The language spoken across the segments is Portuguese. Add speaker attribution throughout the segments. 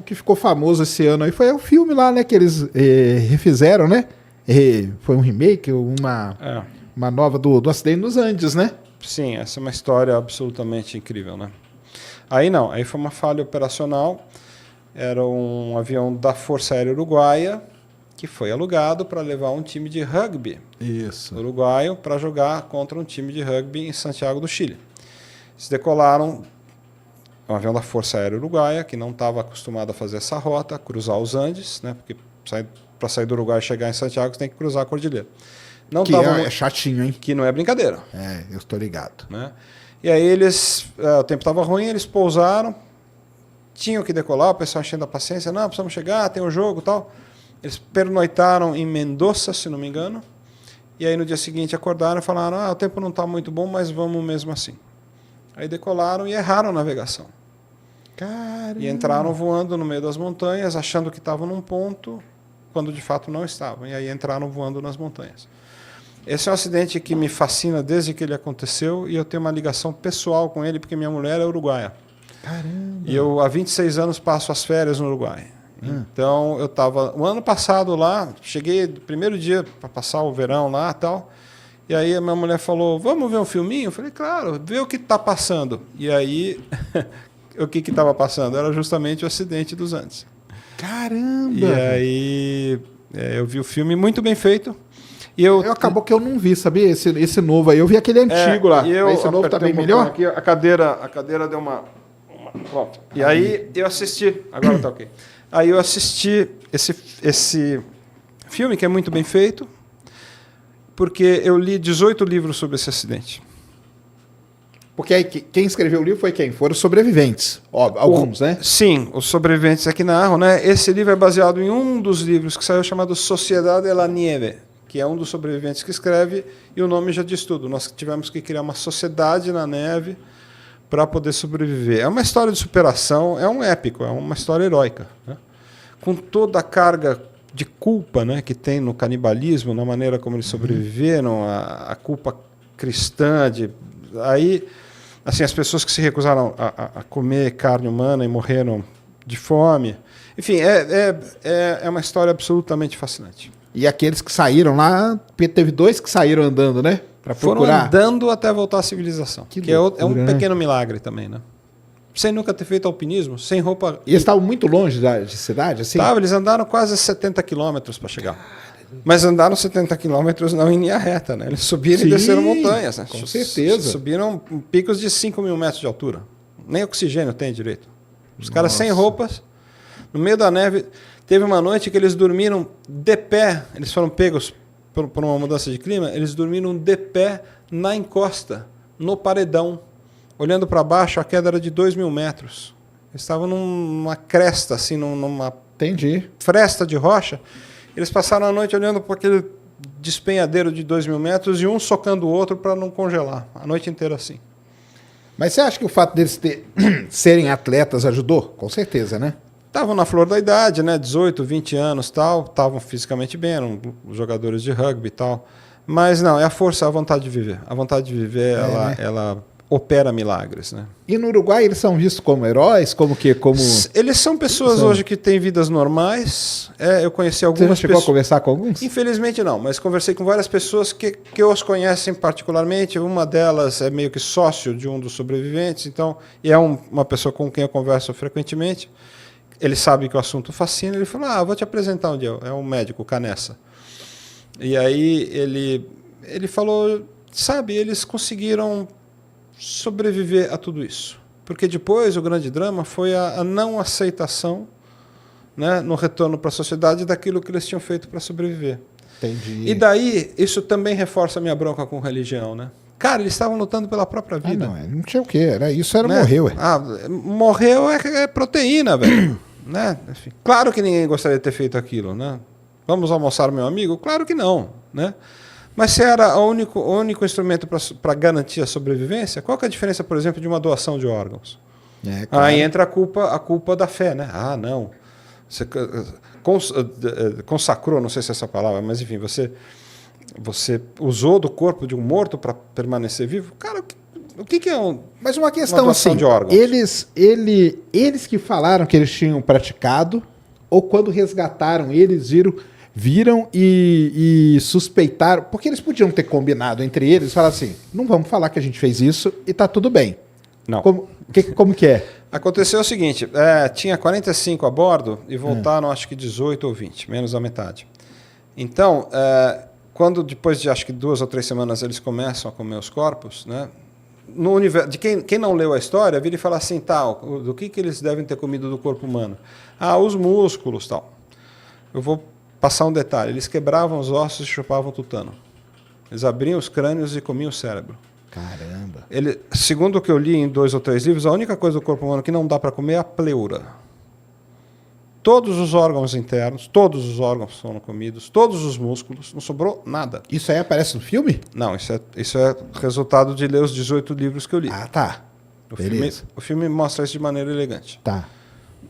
Speaker 1: o que ficou famoso esse ano aí foi o filme lá, né? Que eles refizeram, né? Foi um remake, uma nova do acidente nos Andes, né?
Speaker 2: Sim, essa é uma história absolutamente incrível, né? Aí foi uma falha operacional. Era um avião da Força Aérea Uruguaia que foi alugado para levar um time de rugby uruguaio para jogar contra um time de rugby em Santiago do Chile. Eles decolaram um avião da Força Aérea Uruguaia, que não estava acostumado a fazer essa rota, cruzar os Andes, né? Porque para sair do Uruguai e chegar em Santiago, você tem que cruzar a cordilheira. Não
Speaker 1: que é chatinho, hein?
Speaker 2: Que não é brincadeira.
Speaker 1: Eu estou ligado.
Speaker 2: Né? E aí o tempo estava ruim, eles pousaram, tinham que decolar, o pessoal enchendo a paciência, não, precisamos chegar, tem o jogo e tal. Eles pernoitaram em Mendoza, se não me engano, e aí no dia seguinte acordaram e falaram, o tempo não está muito bom, mas vamos mesmo assim. Aí decolaram e erraram a navegação.
Speaker 1: Caramba.
Speaker 2: E entraram voando no meio das montanhas, achando que estavam num ponto, quando de fato não estavam. E aí entraram voando nas montanhas. Esse é um acidente que me fascina desde que ele aconteceu e eu tenho uma ligação pessoal com ele porque minha mulher é uruguaia.
Speaker 1: Caramba.
Speaker 2: E eu há 26 anos passo as férias no Uruguai. Então eu estava o ano passado lá, cheguei no primeiro dia para passar o verão lá e tal. E aí a minha mulher falou, vamos ver um filminho? Eu falei, claro, vê o que está passando. E aí o que estava passando? Era justamente o acidente dos Andes.
Speaker 1: Caramba!
Speaker 2: E aí eu vi o filme muito bem feito. E
Speaker 1: acabou que eu não vi, sabia? Esse novo aí. Eu vi aquele antigo lá.
Speaker 2: Mas
Speaker 1: esse novo tá bem melhor?
Speaker 2: Aqui, a cadeira deu uma... Pronto. E aí eu assisti... Agora tá ok. Aí eu assisti esse filme, que é muito bem feito, porque eu li 18 livros sobre esse acidente.
Speaker 1: Porque aí, quem escreveu o livro foi quem? Foram os sobreviventes. Alguns, né?
Speaker 2: Sim, os sobreviventes aqui narram, né? Esse livro é baseado em um dos livros que saiu chamado Sociedade de la Nieve, que é um dos sobreviventes que escreve, e o nome já diz tudo. Nós tivemos que criar uma sociedade na neve para poder sobreviver. É uma história de superação, é um épico, é uma história heróica, né? Com toda a carga de culpa, né, que tem no canibalismo, na maneira como eles sobreviveram, a culpa cristã. Aí, assim, as pessoas que se recusaram a comer carne humana e morreram de fome. Enfim, é uma história absolutamente fascinante.
Speaker 1: E aqueles que saíram lá, teve 2 que saíram andando, né? Para procurar.
Speaker 2: Foram andando até voltar à civilização. Que
Speaker 1: loucura,
Speaker 2: é um
Speaker 1: né?
Speaker 2: pequeno milagre também, né? Sem nunca ter feito alpinismo, sem roupa...
Speaker 1: E eles estavam muito longe de cidade, assim?
Speaker 2: Eles andaram quase 70 quilômetros para chegar. Mas andaram 70 quilômetros não em linha reta, né? Eles subiram e desceram montanhas, né?
Speaker 1: Com certeza.
Speaker 2: Subiram picos de 5.000 metros de altura. Nem oxigênio tem direito. Os caras sem roupas, no meio da neve. Teve uma noite que eles dormiram de pé, eles foram pegos por uma mudança de clima, eles dormiram de pé na encosta, no paredão. Olhando para baixo, a queda era de 2.000 metros. Eles estavam numa cresta, assim, numa fresta de rocha. Eles passaram a noite olhando para aquele despenhadeiro de 2.000 metros e um socando o outro para não congelar. A noite inteira assim.
Speaker 1: Mas você acha que o fato deles serem atletas ajudou? Com certeza, né?
Speaker 2: Estavam na flor da idade, né? 18, 20 anos e tal. Estavam fisicamente bem, eram jogadores de rugby e tal. Mas não, é a força, a vontade de viver. A vontade de viver, ela opera milagres, né?
Speaker 1: E no Uruguai eles são vistos como heróis?
Speaker 2: Eles são pessoas hoje que têm vidas normais. Eu conheci algumas pessoas...
Speaker 1: Você já chegou a conversar com alguns?
Speaker 2: Infelizmente não, mas conversei com várias pessoas que os conhecem particularmente. Uma delas é meio que sócio de um dos sobreviventes, então, e é uma pessoa com quem eu converso frequentemente. Ele sabe que o assunto fascina, ele falou, vou te apresentar um dia. É um médico, Canessa. E aí ele falou, sabe, eles conseguiram sobreviver a tudo isso. Porque depois o grande drama foi a não aceitação, né, no retorno para a sociedade daquilo que eles tinham feito para sobreviver.
Speaker 1: Entendi.
Speaker 2: E daí, isso também reforça a minha bronca com religião, né? Cara, eles estavam lutando pela própria vida.
Speaker 1: Não tinha o quê, era isso, era
Speaker 2: né?
Speaker 1: morreu.
Speaker 2: Morreu é proteína, velho. Né? Enfim, claro que ninguém gostaria de ter feito aquilo, né? Vamos almoçar, meu amigo? Claro que não, né? Mas se era o único instrumento para garantir a sobrevivência, qual que é a diferença, por exemplo, de uma doação de órgãos?
Speaker 1: Claro.
Speaker 2: Aí entra a culpa da fé, né? Não. Você consacrou, não sei se é essa palavra, mas enfim, você usou do corpo de um morto para permanecer vivo? Cara, O que é um...
Speaker 1: Mas uma questão
Speaker 2: uma doação
Speaker 1: assim,
Speaker 2: de órgãos?
Speaker 1: eles que falaram que eles tinham praticado, ou quando resgataram, eles viram e suspeitaram, porque eles podiam ter combinado entre eles, falar assim, não vamos falar que a gente fez isso e tá tudo bem.
Speaker 2: Não.
Speaker 1: Como que é?
Speaker 2: Aconteceu o seguinte, tinha 45 a bordo e voltaram acho que 18 ou 20, menos da metade. Então, quando depois de acho que 2 ou 3 semanas eles começam a comer os corpos, né? No universo, de quem não leu a história, vira e fala assim, do que eles devem ter comido do corpo humano? Os músculos, tal. Eu vou passar um detalhe, eles quebravam os ossos e chupavam o tutano. Eles abriam os crânios e comiam o cérebro.
Speaker 1: Caramba.
Speaker 2: Segundo o que eu li em 2 ou 3 livros, a única coisa do corpo humano que não dá para comer é a pleura. Todos os órgãos internos, todos os órgãos foram comidos, todos os músculos, não sobrou nada.
Speaker 1: Isso aí aparece no filme?
Speaker 2: Não, isso é resultado de ler os 18 livros que eu li.
Speaker 1: Ah, tá.
Speaker 2: O filme mostra isso de maneira elegante.
Speaker 1: Tá.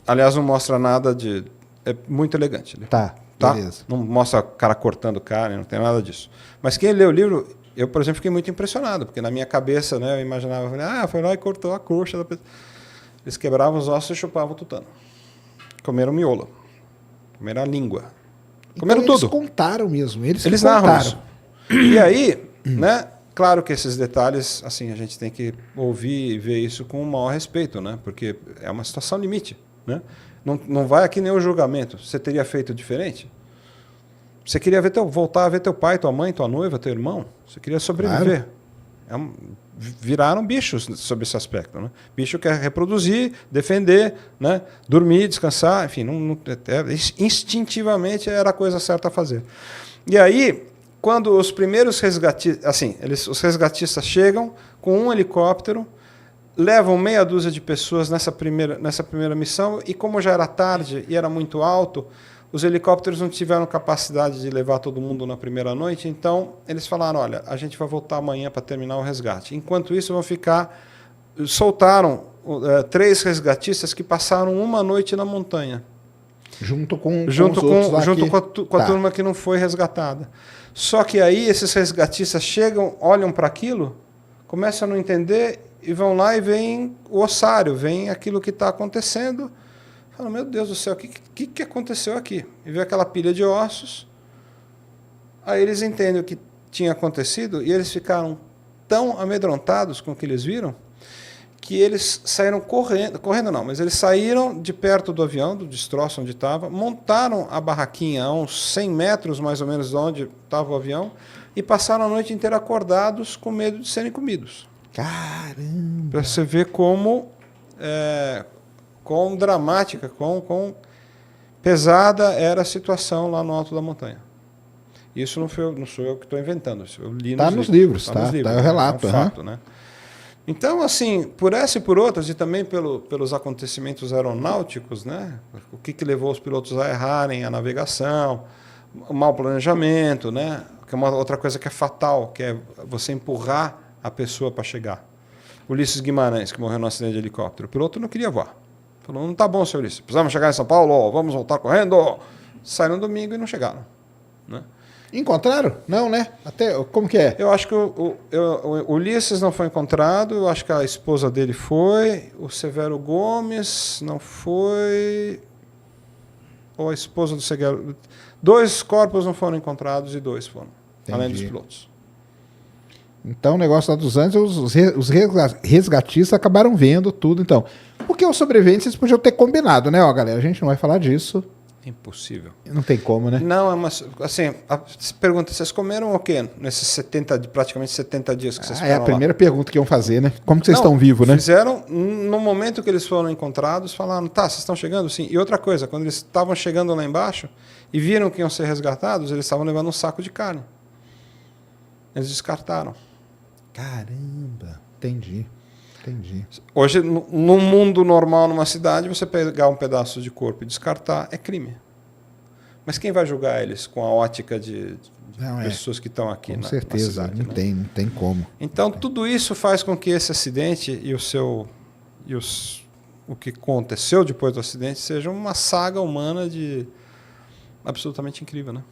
Speaker 2: Aliás, não mostra nada de... É muito elegante.
Speaker 1: Tá, beleza.
Speaker 2: Não mostra o cara cortando carne, não tem nada disso. Mas quem lê o livro, eu, por exemplo, fiquei muito impressionado, porque na minha cabeça, né, eu imaginava, foi lá e cortou a coxa da pessoa. Eles quebravam os ossos e chupavam o tutano. Comeram miola. Comeram a língua. Comeram
Speaker 1: então,
Speaker 2: tudo.
Speaker 1: Eles contaram mesmo. Eles
Speaker 2: narram isso. E aí, né? Claro que esses detalhes, assim, a gente tem que ouvir e ver isso com o maior respeito, né? Porque é uma situação limite, né? Não vai aqui nem o julgamento. Você teria feito diferente? Você queria voltar a ver teu pai, tua mãe, tua noiva, teu irmão? Você queria sobreviver? Claro. Viraram bichos sobre esse aspecto, né? Bicho quer reproduzir, defender, né? Dormir, descansar, enfim, instintivamente era a coisa certa a fazer. E aí, quando os primeiros resgatistas, assim, os resgatistas chegam com um helicóptero, levam meia dúzia de pessoas nessa primeira missão, e como já era tarde e era muito alto, os helicópteros não tiveram capacidade de levar todo mundo na primeira noite, então eles falaram, olha, a gente vai voltar amanhã para terminar o resgate. Enquanto isso, soltaram 3 resgatistas que passaram uma noite na montanha.
Speaker 1: Junto com a
Speaker 2: turma que não foi resgatada. Só que aí esses resgatistas chegam, olham para aquilo, começam a não entender e vão lá e veem o ossário, veem aquilo que está acontecendo. Falam, meu Deus do céu, o que aconteceu aqui? E vê aquela pilha de ossos. Aí eles entendem o que tinha acontecido e eles ficaram tão amedrontados com o que eles viram que eles saíram correndo não, mas eles saíram de perto do avião, do destroço onde estava, montaram a barraquinha a uns 100 metros mais ou menos de onde estava o avião e passaram a noite inteira acordados com medo de serem comidos.
Speaker 1: Caramba!
Speaker 2: Para você ver como quão dramática, quão pesada era a situação lá no alto da montanha. Isso não sou eu que estou inventando, isso eu li
Speaker 1: nos livros. Tá o relato.
Speaker 2: É um fato, né? Então, assim, por essa e por outras, e também pelos acontecimentos aeronáuticos, né? O que levou os pilotos a errarem a navegação, o mau planejamento, né? Que é uma outra coisa que é fatal, que é você empurrar a pessoa para chegar. Ulisses Guimarães, que morreu no acidente de helicóptero, o piloto não queria voar. Falou, não está bom, senhor Ulisses, precisamos chegar em São Paulo, vamos voltar correndo. Saíram no domingo e não chegaram, né?
Speaker 1: Encontraram? Não, né? Como que é?
Speaker 2: Eu acho que o Ulisses não foi encontrado, eu acho que a esposa dele foi, o Severo Gomes não foi, ou a esposa do Severo... 2 corpos não foram encontrados e 2 foram, além dos pilotos.
Speaker 1: Então o negócio lá dos Andes, os resgatistas acabaram vendo tudo, então. Porque os sobreviventes eles podiam ter combinado, né? Ó, galera, a gente não vai falar disso.
Speaker 2: Impossível.
Speaker 1: Não tem como, né?
Speaker 2: Não, assim, pergunta, vocês comeram o quê nesses praticamente 70 dias que vocês ficaram
Speaker 1: lá? É a primeira pergunta que iam fazer, né? Como que vocês estão vivos, né?
Speaker 2: Fizeram, no momento que eles foram encontrados, falaram, vocês estão chegando? Sim. E outra coisa, quando eles estavam chegando lá embaixo e viram que iam ser resgatados, eles estavam levando um saco de carne. Eles descartaram.
Speaker 1: Caramba, entendi.
Speaker 2: Hoje, no mundo normal, numa cidade, você pegar um pedaço de corpo e descartar é crime. Mas quem vai julgar eles com a ótica de pessoas que estão aqui na cidade? Com certeza,
Speaker 1: não tem como.
Speaker 2: Então, tudo isso faz com que esse acidente e o que aconteceu depois do acidente seja uma saga humana absolutamente incrível, né?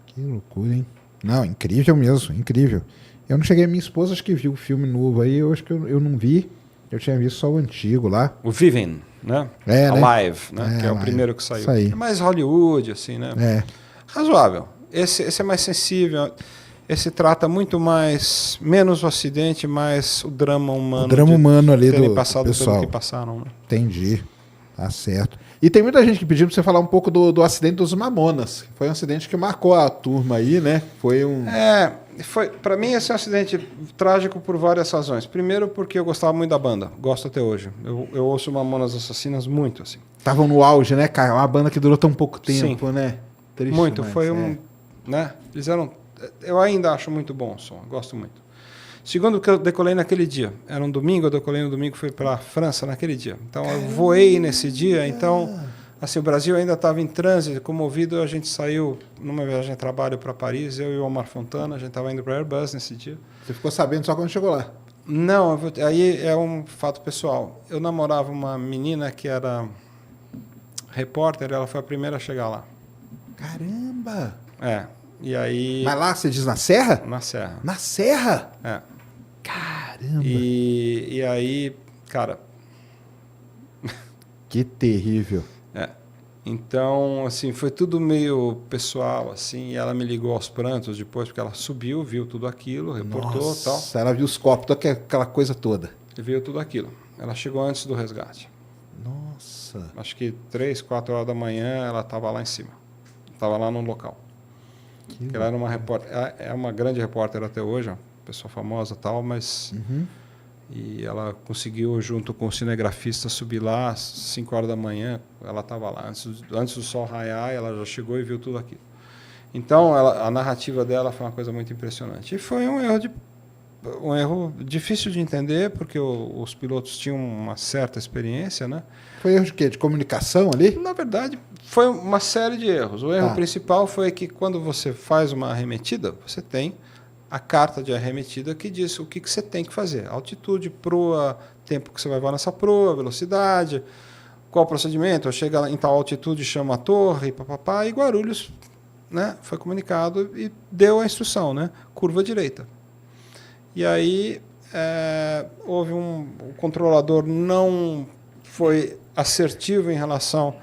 Speaker 1: Que loucura, hein? Não, incrível mesmo, incrível. Eu não cheguei, minha esposa acho que viu o filme novo aí, eu acho que eu não vi. Eu tinha visto só o antigo lá.
Speaker 2: O Vivem, né?
Speaker 1: É, né?
Speaker 2: Alive, né? Que é o
Speaker 1: Alive.
Speaker 2: primeiro que saiu.
Speaker 1: Isso aí.
Speaker 2: É mais Hollywood, assim, né?
Speaker 1: É.
Speaker 2: Razoável. Esse é mais sensível. Esse trata muito mais, menos o acidente, mais o drama humano.
Speaker 1: O drama humano ali
Speaker 2: terem
Speaker 1: do
Speaker 2: passado
Speaker 1: pessoal.
Speaker 2: pelo que passaram, né?
Speaker 1: Entendi. Tá certo. E tem muita gente que pediu pra você falar um pouco do acidente dos Mamonas. Foi um acidente que marcou a turma aí, né? Foi um...
Speaker 2: Para mim esse é um acidente trágico por várias razões. Primeiro porque eu gostava muito da banda, gosto até hoje. Eu ouço Mamonas Assassinas muito, assim.
Speaker 1: Estavam no auge, né, cara? Uma banda que durou tão pouco tempo,
Speaker 2: Sim.
Speaker 1: né? Triste
Speaker 2: Muito,
Speaker 1: demais,
Speaker 2: foi né? Eles eram, eu ainda acho muito bom o som, gosto muito. Segundo, que eu decolei naquele dia. Era um domingo, eu decolei no domingo, fui para a França naquele dia. Então, eu voei nesse dia. Então, assim, o Brasil ainda estava em trânsito, comovido. A gente saiu numa viagem de trabalho para Paris, eu e o Omar Fontana. A gente estava indo para Airbus nesse dia.
Speaker 1: Você ficou sabendo só quando chegou lá?
Speaker 2: Não, aí é um fato pessoal. Eu namorava uma menina que era repórter, ela foi a primeira a chegar lá.
Speaker 1: Caramba!
Speaker 2: E aí...
Speaker 1: Mas lá, você diz na Serra?
Speaker 2: Na Serra.
Speaker 1: Na Serra?
Speaker 2: Caramba! E aí, cara...
Speaker 1: Que terrível.
Speaker 2: Então, assim, foi tudo meio pessoal, assim, e ela me ligou aos prantos depois, porque ela subiu, viu tudo aquilo, reportou e tal.
Speaker 1: Nossa, ela viu os copos, aquela coisa toda.
Speaker 2: E viu tudo aquilo. Ela chegou antes do resgate.
Speaker 1: Nossa.
Speaker 2: Acho que 3, 4 horas da manhã ela estava lá em cima. Estava lá no local. Ela era uma repórter, é uma grande repórter até hoje, uma pessoa famosa e tal, mas... E ela conseguiu, junto com o cinegrafista, subir lá às 5 horas da manhã. Ela estava lá. Antes do sol raiar, ela já chegou e viu tudo aquilo. Então, a narrativa dela foi uma coisa muito impressionante. E foi um erro difícil de entender, porque os pilotos tinham uma certa experiência, né?
Speaker 1: Foi erro de quê? De comunicação ali?
Speaker 2: Na verdade, foi uma série de erros. O erro principal foi que, quando você faz uma arremetida, você tem a carta de arremetida que diz o que você tem que fazer. Altitude, proa, tempo que você vai voar nessa proa, velocidade, qual o procedimento. Chega em tal altitude, chama a torre, papapá, e Guarulhos, né, foi comunicado e deu a instrução, né, curva direita. E aí houve o controlador não foi assertivo em relação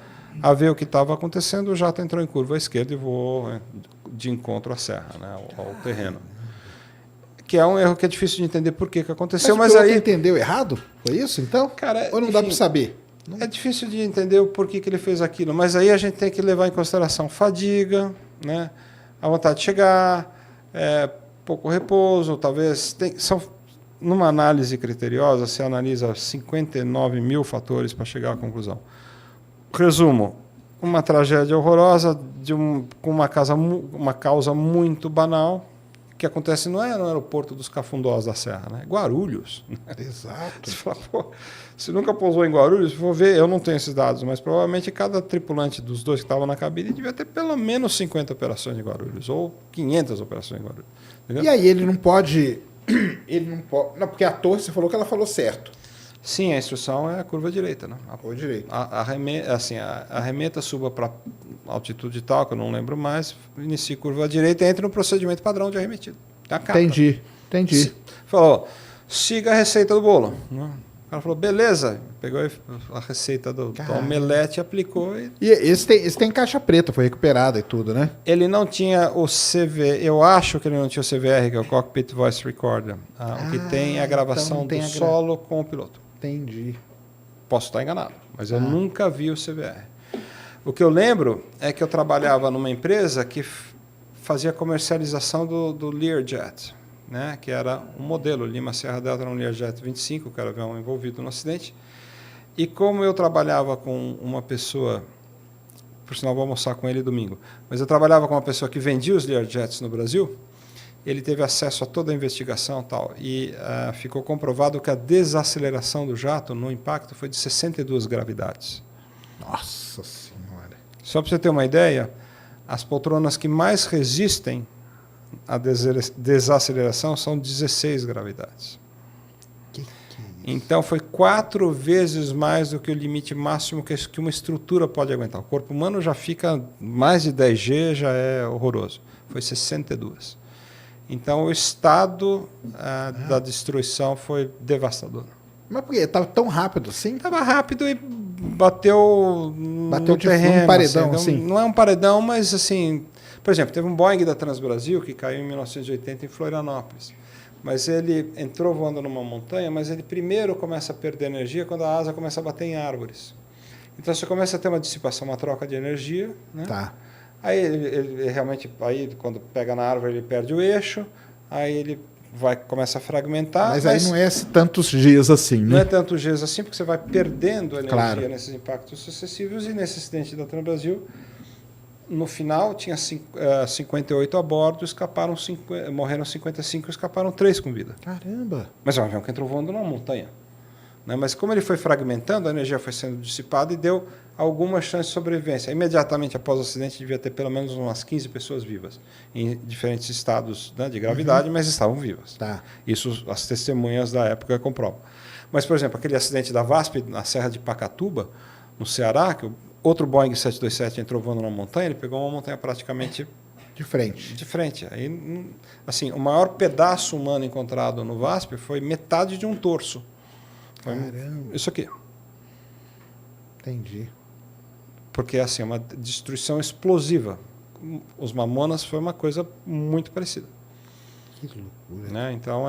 Speaker 2: a ver o que estava acontecendo, o jato entrou em curva à esquerda e voou de encontro à serra, né, ao terreno. Que é um erro que é difícil de entender por que aconteceu.
Speaker 1: Mas aí entendeu errado? Foi isso, então?
Speaker 2: Cara,
Speaker 1: ou não dá para saber?
Speaker 2: É difícil de entender o porquê que ele fez aquilo, mas aí a gente tem que levar em consideração fadiga, né, a vontade de chegar, pouco repouso, talvez... Numa análise criteriosa, você analisa 59 mil fatores para chegar à conclusão. Resumo, uma tragédia horrorosa com uma causa muito banal, que acontece não é no aeroporto dos Cafundós da Serra, né? Guarulhos.
Speaker 1: Exato.
Speaker 2: Você fala, pô, se nunca pousou em Guarulhos, vou ver, eu não tenho esses dados, mas provavelmente cada tripulante dos dois que estavam na cabine devia ter pelo menos 50 operações em Guarulhos, ou 500 operações em Guarulhos. Entendeu?
Speaker 1: E aí ele não pode... Não, porque a torre, você falou que ela falou certo.
Speaker 2: Sim, a instrução é a curva direita, né? A curva direita. A remeta suba para altitude tal, que eu não lembro mais, inicie curva direita e entra no procedimento padrão de arremetida.
Speaker 1: Entendi.
Speaker 2: Falou, siga a receita do bolo. O cara falou, beleza. Pegou a receita do omelete, aplicou.
Speaker 1: E esse tem caixa preta, foi recuperada e tudo, né?
Speaker 2: Ele não tinha o CV, eu acho que ele não tinha o CVR, que é o Cockpit Voice Recorder. O que tem é a gravação do solo com o piloto.
Speaker 1: Entendi.
Speaker 2: Posso estar enganado, mas eu nunca vi o CVR. O que eu lembro é que eu trabalhava numa empresa que fazia comercialização do Learjet, né? Que era um modelo, Lima Serra Delta, era um Learjet 25, que era um avião envolvido no acidente. E como eu trabalhava com uma pessoa, por sinal vou almoçar com ele domingo, mas eu trabalhava com uma pessoa que vendia os Learjets no Brasil, ele teve acesso a toda a investigação e tal, e ficou comprovado que a desaceleração do jato no impacto foi de 62 gravidades.
Speaker 1: Nossa Senhora!
Speaker 2: Só para você ter uma ideia, as poltronas que mais resistem à desaceleração são 16 gravidades.
Speaker 1: Que é isso?
Speaker 2: Então foi 4 vezes mais do que o limite máximo que uma estrutura pode aguentar. O corpo humano já fica mais de 10 G, já é horroroso. Foi 62. Então o estado da destruição foi devastador.
Speaker 1: Mas por quê? Tava tão rápido assim?
Speaker 2: Estava rápido e bateu no
Speaker 1: tipo
Speaker 2: terreno.
Speaker 1: um paredão, assim.
Speaker 2: Não é um paredão, mas assim... Por exemplo, teve um Boeing da Transbrasil que caiu em 1980 em Florianópolis. Mas ele entrou voando numa montanha, mas ele primeiro começa a perder energia quando a asa começa a bater em árvores. Então você começa a ter uma dissipação, uma troca de energia, né?
Speaker 1: Tá.
Speaker 2: Aí ele realmente, aí quando pega na árvore ele perde o eixo, aí ele começa a fragmentar.
Speaker 1: Mas aí não é tantos dias assim, né?
Speaker 2: Não é tantos dias assim, porque você vai perdendo energia
Speaker 1: Claro.
Speaker 2: nesses impactos sucessivos, e nesse acidente da Transbrasil, no final tinha 58 a bordo, morreram 55, escaparam 3 com vida.
Speaker 1: Caramba.
Speaker 2: Mas é um avião que entrou voando numa montanha. Né? Mas como ele foi fragmentando, a energia foi sendo dissipada e deu alguma chance de sobrevivência. Imediatamente após o acidente, devia ter pelo menos umas 15 pessoas vivas, em diferentes estados, né, de gravidade, mas estavam vivas.
Speaker 1: Tá.
Speaker 2: Isso as testemunhas da época comprovam. Mas, por exemplo, aquele acidente da VASP, na Serra de Pacatuba, no Ceará, que outro Boeing 727 entrou voando numa montanha, ele pegou uma montanha praticamente
Speaker 1: De frente.
Speaker 2: de frente. Aí, assim, o maior pedaço humano encontrado no VASP foi metade de um torso. Foi
Speaker 1: Caramba.
Speaker 2: isso aqui.
Speaker 1: Entendi.
Speaker 2: Porque assim, é uma destruição explosiva. Os Mamonas foi uma coisa muito parecida.
Speaker 1: Que loucura.
Speaker 2: Né? Então,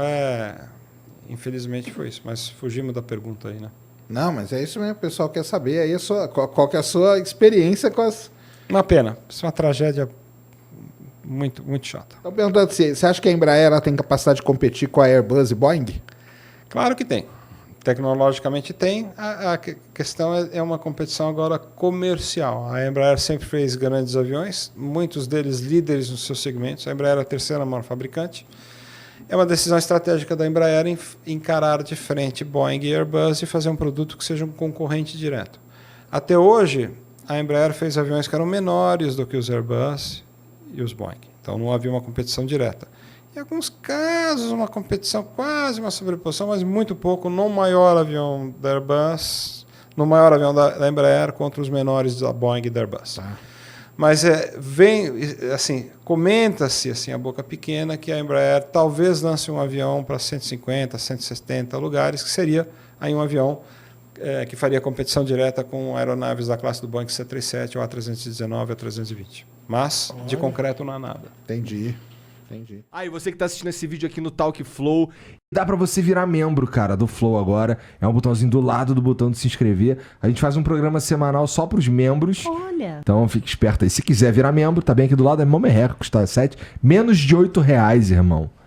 Speaker 2: infelizmente foi isso. Mas fugimos da pergunta aí, né?
Speaker 1: Não, mas é isso mesmo, o pessoal quer saber aí qual que é a sua experiência com as...
Speaker 2: Uma pena. Isso é uma tragédia muito, muito chata.
Speaker 1: Estou perguntando se você acha que a Embraer ela tem capacidade de competir com a Airbus e Boeing?
Speaker 2: Claro que tem. Tecnologicamente tem. A questão é uma competição agora comercial. A Embraer sempre fez grandes aviões, muitos deles líderes nos seus segmentos. A Embraer é a terceira maior fabricante. É uma decisão estratégica da Embraer encarar de frente Boeing e Airbus e fazer um produto que seja um concorrente direto. Até hoje, a Embraer fez aviões que eram menores do que os Airbus e os Boeing. Então não havia uma competição direta. Em alguns casos, uma competição, quase uma sobreposição, mas muito pouco no maior avião da Airbus, no maior avião da Embraer contra os menores da Boeing e da Airbus.
Speaker 1: Tá.
Speaker 2: Mas assim, comenta-se assim, a boca pequena que a Embraer talvez lance um avião para 150, 170 lugares, que seria aí um avião que faria competição direta com aeronaves da classe do Boeing 737, ou A319, ou A320. Mas, de concreto, não há nada.
Speaker 1: Entendi.
Speaker 3: E você que tá assistindo esse vídeo aqui no Talk Flow, dá pra você virar membro, cara, do Flow agora. É um botãozinho do lado do botão de se inscrever. A gente faz um programa semanal só pros membros.
Speaker 4: Olha.
Speaker 3: Então fique esperto aí. Se quiser virar membro, tá bem aqui do lado, é mó merreca, custa menos de R$8, irmão.